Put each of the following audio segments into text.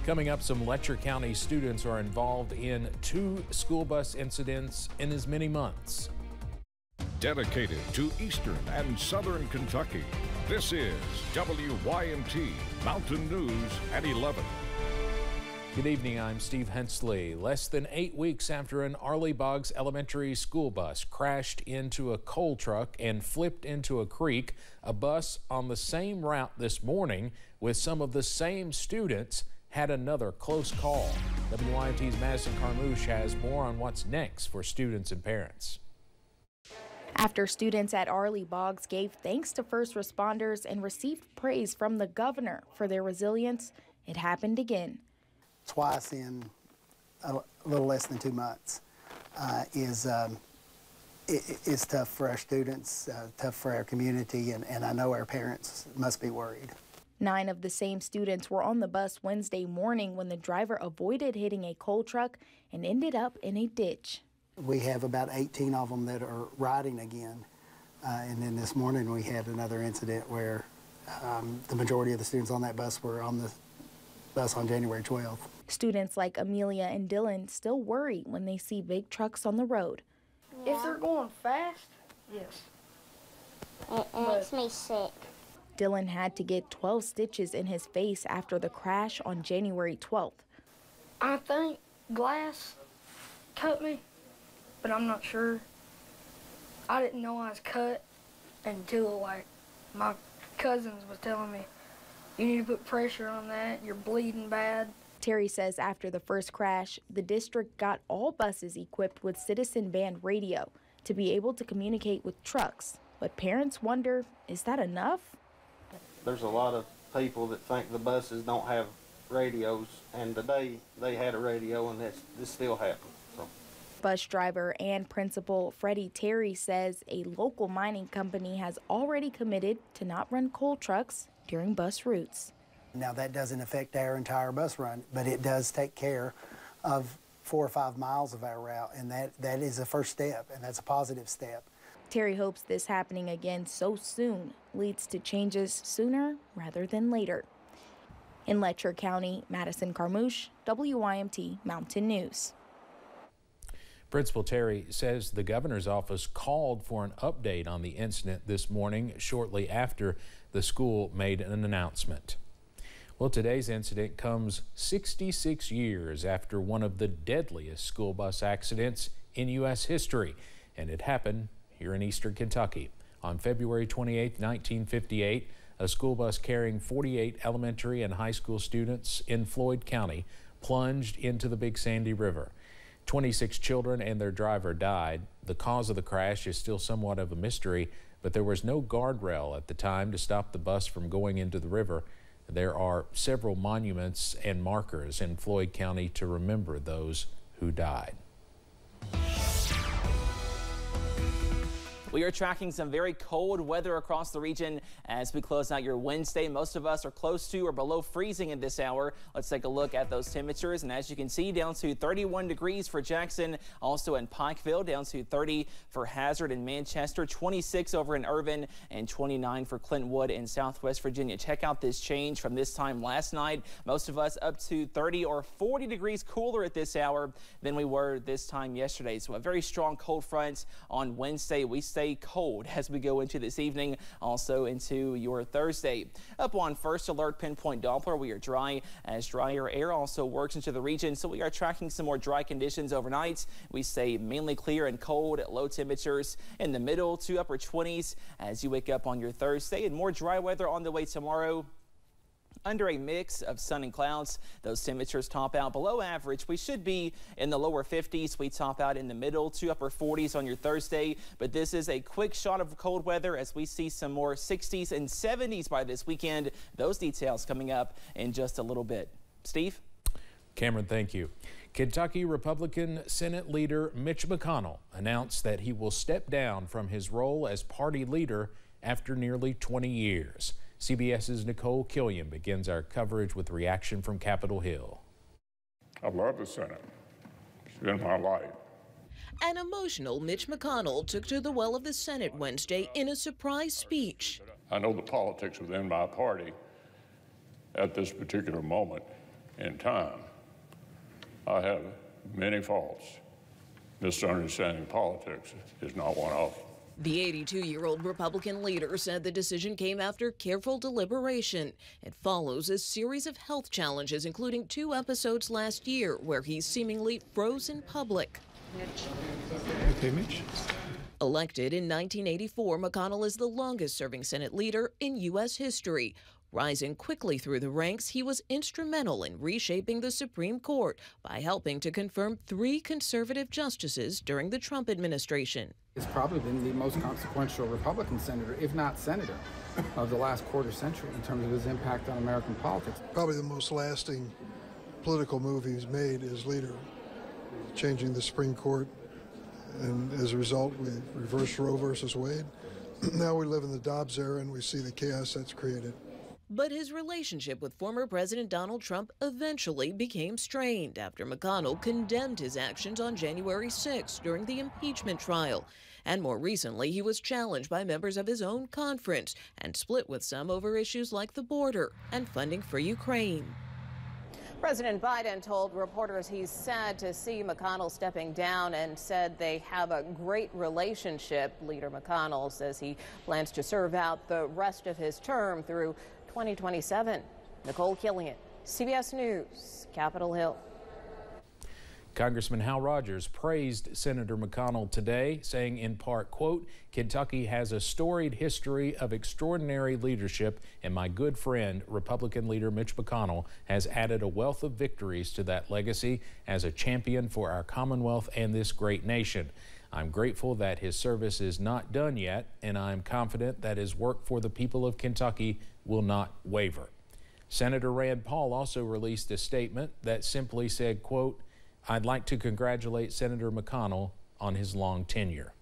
Coming up, some Letcher County students are involved in 2 school bus incidents in as many months. Dedicated to Eastern and Southern Kentucky, this is WYMT Mountain News at 11. Good evening, I'm Steve Hensley. Less than 8 weeks after an Arley Boggs Elementary school bus crashed into a coal truck and flipped into a creek, a bus on the same route this morning with some of the same students had another close call. WYMT's Madison Carmouche has more on what's next for students and parents. After students at Arley Boggs gave thanks to first responders and received praise from the governor for their resilience, it happened again. Twice in a little less than 2 months is tough for our students, tough for our community, and I know our parents must be worried. 9 of the same students were on the bus Wednesday morning when the driver avoided hitting a coal truck and ended up in a ditch. We have about 18 of them that are riding again, and then this morning we had another incident where the majority of the students on that bus were on the bus on January 12th. Students like Amelia and Dylan still worry when they see big trucks on the road. If they're going fast, yes. It makes me sick. Dylan had to get 12 stitches in his face after the crash on January 12th. I think glass cut me, but I'm not sure. I didn't know I was cut until my cousins was telling me, you need to put pressure on that, you're bleeding bad. Terry says after the first crash, the district got all buses equipped with citizen band radio to be able to communicate with trucks. But parents wonder, is that enough? There's a lot of people that think the buses don't have radios, and today they had a radio, and this still happened. So. Bus driver and principal Freddie Terry says a local mining company has already committed to not run coal trucks during bus routes. Now that doesn't affect our entire bus run, but it does take care of 4 or 5 miles of our route, and that is a first step, and that's a positive step. Terry hopes this happening again so soon leads to changes sooner rather than later. In Letcher County, Madison Carmouche, WYMT Mountain News. Principal Terry says the governor's office called for an update on the incident this morning shortly after the school made an announcement. Well, today's incident comes 66 years after one of the deadliest school bus accidents in U.S. history, and it happened here in eastern Kentucky. On February 28, 1958, a school bus carrying 48 elementary and high school students in Floyd County plunged into the Big Sandy River. 26 children and their driver died. The cause of the crash is still somewhat of a mystery, but there was no guardrail at the time to stop the bus from going into the river. There are several monuments and markers in Floyd County to remember those who died. We are tracking some very cold weather across the region as we close out your Wednesday. Most of us are close to or below freezing in this hour. Let's take a look at those temperatures. And as you can see, down to 31 degrees for Jackson, also in Pikeville, down to 30 for Hazard and Manchester, 26 over in Irvin, and 29 for Clintwood in Southwest Virginia. Check out this change from this time last night. Most of us up to 30 or 40 degrees cooler at this hour than we were this time yesterday. So a very strong cold front on Wednesday. We stay cold as we go into this evening, also into your Thursday. Up on first alert pinpoint Doppler, we are dry as drier air also works into the region, so we are tracking some more dry conditions overnight. We stay mainly clear and cold, low temperatures in the middle to upper 20s as you wake up on your Thursday, and more dry weather on the way tomorrow. Under a mix of sun and clouds, those temperatures top out below average. We should be in the lower 50s. We top out in the middle to upper 40s on your Thursday. But this is a quick shot of cold weather as we see some more 60s and 70s by this weekend. Those details coming up in just a little bit. Steve? Cameron, thank you. Kentucky Republican Senate leader Mitch McConnell announced that he will step down from his role as party leader after nearly 20 years. CBS's Nicole Killian begins our coverage with reaction from Capitol Hill. I love the Senate. It's been my life. An emotional Mitch McConnell took to the well of the Senate Wednesday in a surprise speech. I know the politics within my party at this particular moment in time. I have many faults. Misunderstanding politics is not one of them. The 82-year-old Republican leader said the decision came after careful deliberation. It follows a series of health challenges, including 2 episodes last year where he seemingly froze in public. Okay, Mitch. Elected in 1984, McConnell is the longest-serving Senate leader in U.S. history. Rising quickly through the ranks, he was instrumental in reshaping the Supreme Court by helping to confirm 3 conservative justices during the Trump administration. He's probably been the most consequential Republican senator, if not senator, of the last quarter century in terms of his impact on American politics. Probably the most lasting political move he's made as leader, changing the Supreme Court, and as a result, we reversed Roe versus Wade. Now we live in the Dobbs era, and we see the chaos that's created. But his relationship with former President Donald Trump eventually became strained after McConnell condemned his actions on January 6 during the impeachment trial. And more recently, he was challenged by members of his own conference and split with some over issues like the border and funding for Ukraine. President Biden told reporters he's sad to see McConnell stepping down and said they have a great relationship. Leader McConnell says he plans to serve out the rest of his term through 2027. Nicole Killian, CBS News, Capitol Hill. Congressman Hal Rogers praised Senator McConnell today, saying in part, quote, "Kentucky has a storied history of extraordinary leadership, and my good friend, Republican leader Mitch McConnell, has added a wealth of victories to that legacy as a champion for our Commonwealth and this great nation. I'm grateful that his service is not done yet, and I'm confident that his work for the people of Kentucky will not waver." Senator Rand Paul also released a statement that simply said, quote, "I'd like to congratulate Senator McConnell on his long tenure."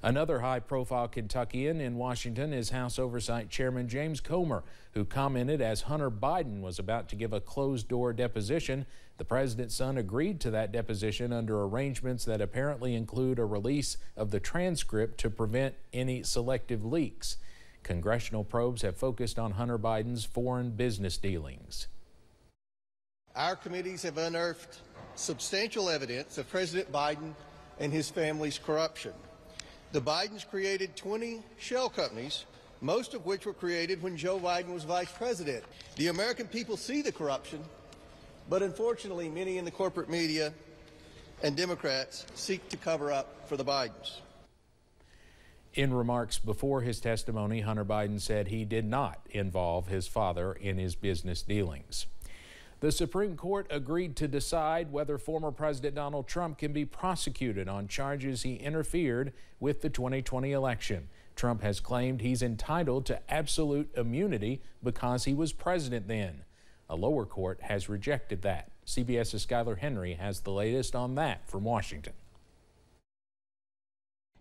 Another high-profile Kentuckian in Washington is House Oversight Chairman James Comer, who commented as Hunter Biden was about to give a closed-door deposition. The president's son agreed to that deposition under arrangements that apparently include a release of the transcript to prevent any selective leaks. Congressional probes have focused on Hunter Biden's foreign business dealings. Our committees have unearthed substantial evidence of President Biden and his family's corruption. The Bidens created 20 shell companies, most of which were created when Joe Biden was vice president. The American people see the corruption, but unfortunately many in the corporate media and Democrats seek to cover up for the Bidens. In remarks before his testimony, Hunter Biden said he did not involve his father in his business dealings. The Supreme Court agreed to decide whether former President Donald Trump can be prosecuted on charges he interfered with the 2020 election. Trump has claimed he's entitled to absolute immunity because he was president then. A lower court has rejected that. CBS's Skylar Henry has the latest on that from Washington.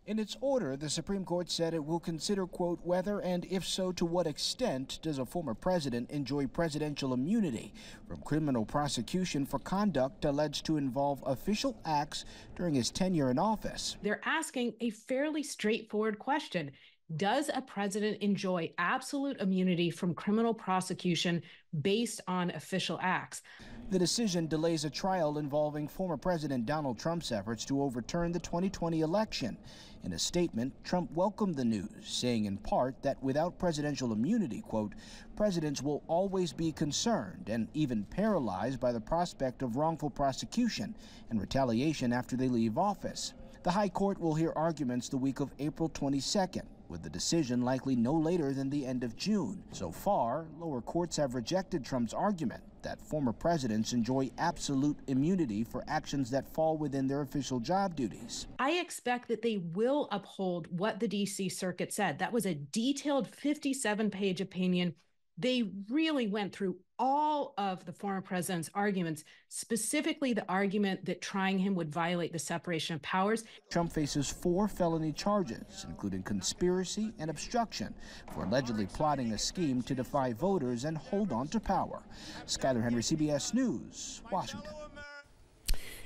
In its order, the Supreme Court said it will consider, quote, whether and if so, to what extent does a former president enjoy presidential immunity from criminal prosecution for conduct alleged to involve official acts during his tenure in office. They're asking a fairly straightforward question. Does a president enjoy absolute immunity from criminal prosecution based on official acts? The decision delays a trial involving former President Donald Trump's efforts to overturn the 2020 election. In a statement, Trump welcomed the news, saying in part that without presidential immunity, quote, presidents will always be concerned and even paralyzed by the prospect of wrongful prosecution and retaliation after they leave office. The High Court will hear arguments the week of April 22nd, with the decision likely no later than the end of June. So far, lower courts have rejected Trump's argument that former presidents enjoy absolute immunity for actions that fall within their official job duties. I expect that they will uphold what the D.C. Circuit said. That was a detailed 57-page opinion. They really went through all of the former president's arguments, specifically the argument that trying him would violate the separation of powers. Trump faces 4 felony charges, including conspiracy and obstruction, for allegedly plotting a scheme to defy voters and hold on to power. Skylar Henry, CBS News, Washington.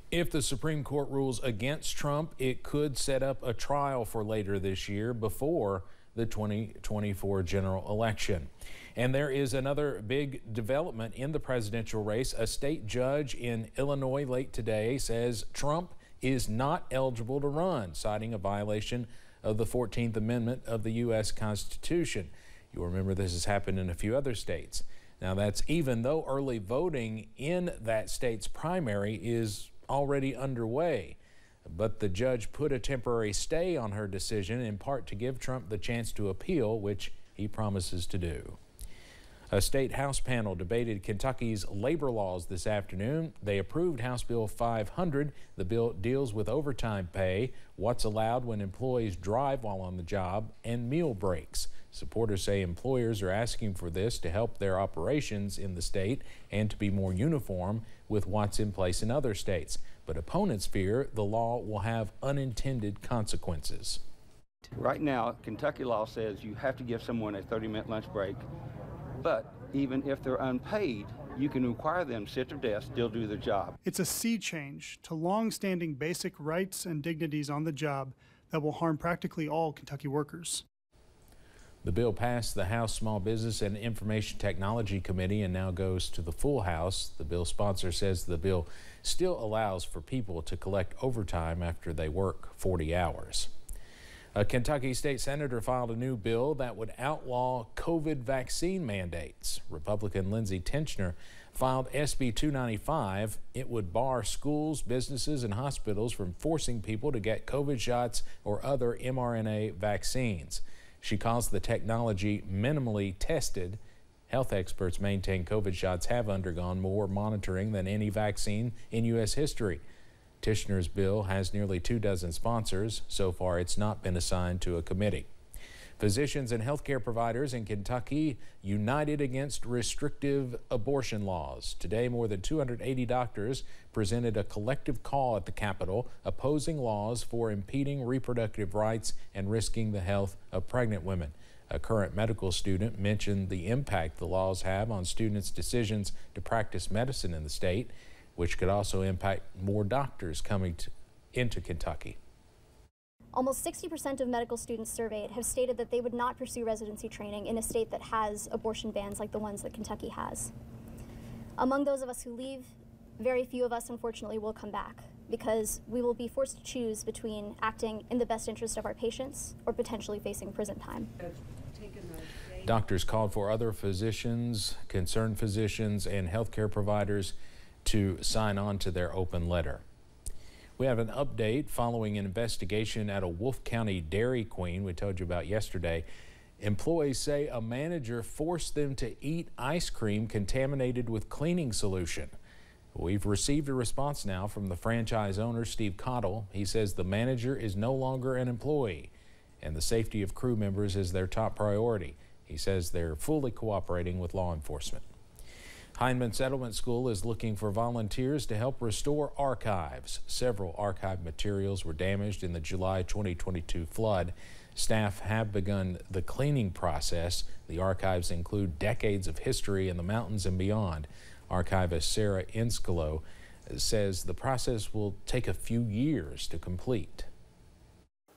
If the Supreme Court rules against Trump, it could set up a trial for later this year before the 2024 general election. And there is another big development in the presidential race. A state judge in Illinois late today says Trump is not eligible to run, citing a violation of the 14th Amendment of the U.S. Constitution. You'll remember this has happened in a few other states. Now, that's even though early voting in that state's primary is already underway. But the judge put a temporary stay on her decision, in part to give Trump the chance to appeal, which he promises to do. A state House panel debated Kentucky's labor laws this afternoon. They approved House Bill 500. The bill deals with overtime pay, what's allowed when employees drive while on the job, and meal breaks. Supporters say employers are asking for this to help their operations in the state and to be more uniform with what's in place in other states. But opponents fear the law will have unintended consequences. Right now, Kentucky law says you have to give someone a 30-minute lunch break. But even if they're unpaid, you can require them to sit at their desk, still do their job. It's a sea change to long-standing basic rights and dignities on the job that will harm practically all Kentucky workers. The bill passed the House Small Business and Information Technology Committee and now goes to the full House. The bill sponsor says the bill still allows for people to collect overtime after they work 40 hours. A Kentucky state senator filed a new bill that would outlaw COVID vaccine mandates. Republican Lindsey Tenchner filed SB 295. It would bar schools, businesses, and hospitals from forcing people to get COVID shots or other mRNA vaccines. She calls the technology minimally tested. Health experts maintain COVID shots have undergone more monitoring than any vaccine in U.S. history. Tishner's bill has nearly 24 sponsors. So far, it's not been assigned to a committee. Physicians and healthcare providers in Kentucky united against restrictive abortion laws. Today, more than 280 doctors presented a collective call at the Capitol opposing laws for impeding reproductive rights and risking the health of pregnant women. A current medical student mentioned the impact the laws have on students' decisions to practice medicine in the state, which could also impact more doctors coming into Kentucky. Almost 60% of medical students surveyed have stated that they would not pursue residency training in a state that has abortion bans like the ones that Kentucky has. Among those of us who leave, very few of us unfortunately will come back because we will be forced to choose between acting in the best interest of our patients or potentially facing prison time. Doctors called for other physicians, concerned physicians, and healthcare providers to sign on to their open letter. We have an update following an investigation at a Wolfe County Dairy Queen we told you about yesterday. Employees say a manager forced them to eat ice cream contaminated with cleaning solution. We've received a response now from the franchise owner, Steve Cottle. He says the manager is no longer an employee and the safety of crew members is their top priority. He says they're fully cooperating with law enforcement. Hindman Settlement School is looking for volunteers to help restore archives. Several archive materials were damaged in the July 2022 flood. Staff have begun the cleaning process. The archives include decades of history in the mountains and beyond. Archivist Sarah Inscolo says the process will take a few years to complete.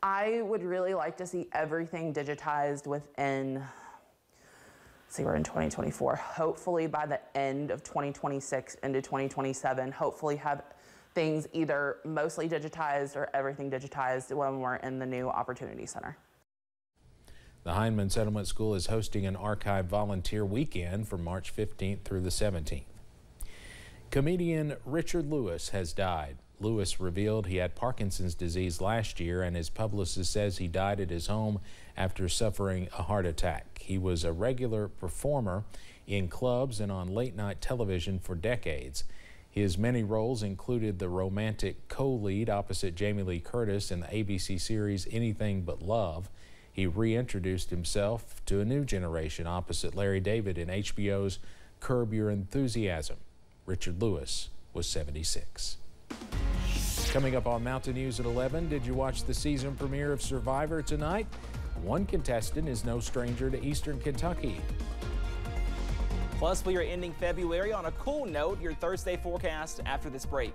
I would really like to see everything digitized within, see, we're in 2024, hopefully by the end of 2026 into 2027, hopefully have things either mostly digitized or everything digitized when we're in the new Opportunity Center. The Hindman Settlement School is hosting an archive volunteer weekend from March 15th through the 17th. Comedian Richard Lewis has died. Lewis revealed he had Parkinson's disease last year, and his publicist says he died at his home after suffering a heart attack. He was a regular performer in clubs and on late-night television for decades. His many roles included the romantic co-lead opposite Jamie Lee Curtis in the ABC series Anything But Love. He reintroduced himself to a new generation opposite Larry David in HBO's Curb Your Enthusiasm. Richard Lewis was 76. Coming up on Mountain News at 11, did you watch the season premiere of Survivor tonight? One contestant is no stranger to Eastern Kentucky. Plus, we are ending February on a cool note. Your Thursday forecast after this break.